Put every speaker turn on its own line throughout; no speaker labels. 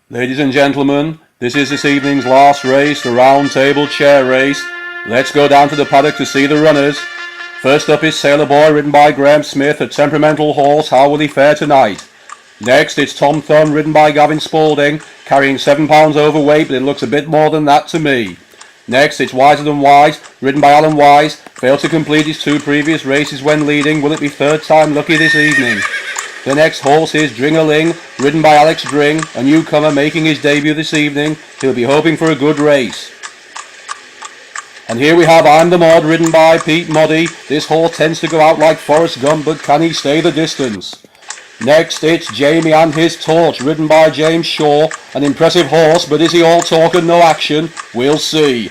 Ladies and gentlemen, this is this evening's last race, the round table chair race. Let's go down to the paddock to see the runners. First up is Sailor Boy, ridden by Graham Smith, a temperamental horse. How will he fare tonight? Next, it's Tom Thumb, ridden by Gavin Spalding, carrying 7 pounds overweight, but it looks a bit more than that to me. Next, it's Wiser Than Wise, ridden by Alan Wise, failed to complete his 2 previous races when leading. Will it be third time lucky this evening? The next horse is Dring-a-Ling, ridden by Alex Dring, a newcomer making his debut this evening. He'll be hoping for a good race. And here we have I'm the Mod, ridden by Pete Moddy. This horse tends to go out like Forrest Gump, but can he stay the distance? Next, it's Jamie and His Torch, ridden by James Shaw. An impressive horse, but is he all talk and no action? We'll see.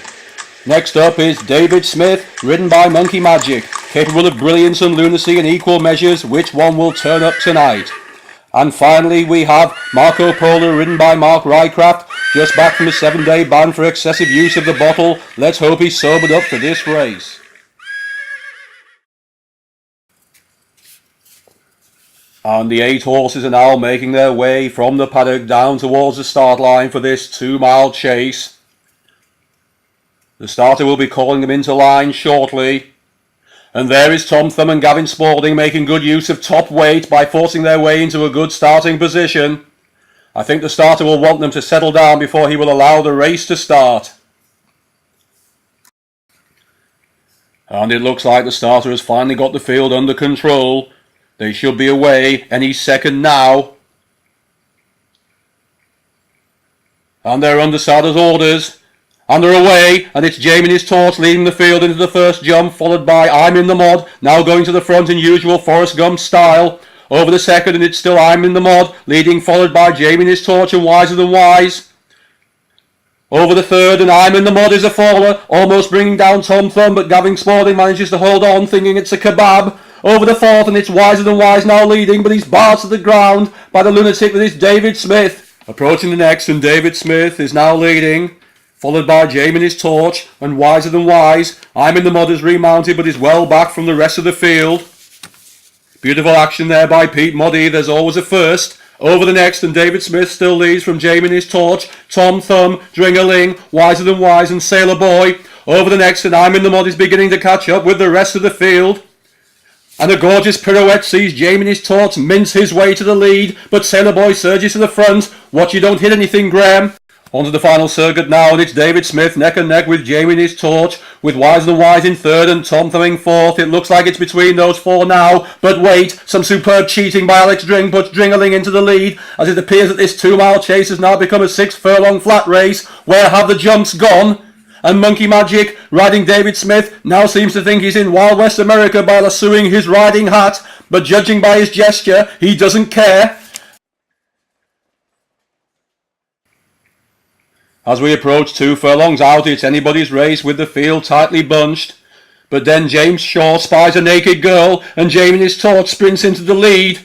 Next up is David Smith, ridden by Monkey Magic. Capable of brilliance and lunacy in equal measures. Which one will turn up tonight? And finally we have Marco Polo, ridden by Mark Rycraft, just back from a 7-day ban for excessive use of the bottle. Let's hope he's sobered up for this race. And the 8 horses are now making their way from the paddock down towards the start line for this 2-mile chase. The starter will be calling them into line shortly. And there is Tom Thumb and Gavin Spalding making good use of top weight by forcing their way into a good starting position. I think the starter will want them to settle down before he will allow the race to start. And it looks like the starter has finally got the field under control. They should be away any second now. And they're under starter's orders. And they're away, and it's Jamie and His Torch leading the field into the first jump, followed by I'm in the Mod, now going to the front in usual Forrest Gump style. Over the second, and it's still I'm in the Mod, leading, followed by Jamie and His Torch and Wiser Than Wise. Over the third, and I'm in the Mod is a faller, almost bringing down Tom Thumb, but Gavin Spalding manages to hold on, thinking it's a kebab. Over the fourth, and it's Wiser Than Wise now leading, but he's barred to the ground by the lunatic that is David Smith. Approaching the next, and David Smith is now leading, followed by Jamie and His Torch and Wiser Than Wise. I'm in the Mod is remounted, but is well back from the rest of the field. Beautiful action there by Pete Moddy. There's always a first. Over the next, and David Smith still leads from Jamie and His Torch, Tom Thumb, Dring-a-Ling, Wiser Than Wise and Sailor Boy. Over the next, and I'm in the Mod is beginning to catch up with the rest of the field. And a gorgeous pirouette sees Jamie and His Torch mince his way to the lead, but Sailor Boy surges to the front. Watch you don't hit anything, Graham. On to the final circuit now, and it's David Smith neck and neck with Jamie and His Torch, with Wiser Than Wise in third and Tom Thumbing fourth. It looks like it's between those 4 now, but wait, some superb cheating by Alex Dring puts Dring-a-Ling into the lead, as it appears that this 2-mile chase has now become a 6-furlong flat race. Where have the jumps gone? And Monkey Magic, riding David Smith, now seems to think he's in Wild West America by lassoing his riding hat, but judging by his gesture, he doesn't care. As we approach 2 furlongs out, it's anybody's race with the field tightly bunched. But then James Shaw spies a naked girl, and Jamie and His Torch sprints into the lead.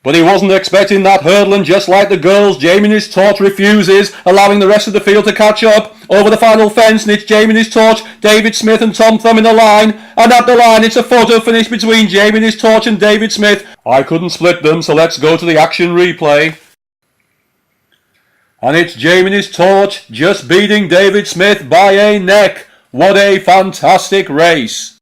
But he wasn't expecting that hurdle, and just like the girls, Jamie and His Torch refuses, allowing the rest of the field to catch up. Over the final fence, and it's Jamie and His Torch, David Smith and Tom Thumb in the line. And at the line, it's a photo finish between Jamie and His Torch and David Smith. I couldn't split them, so let's go to the action replay. And it's Jamie and His Torch just beating David Smith by a neck. What a fantastic race.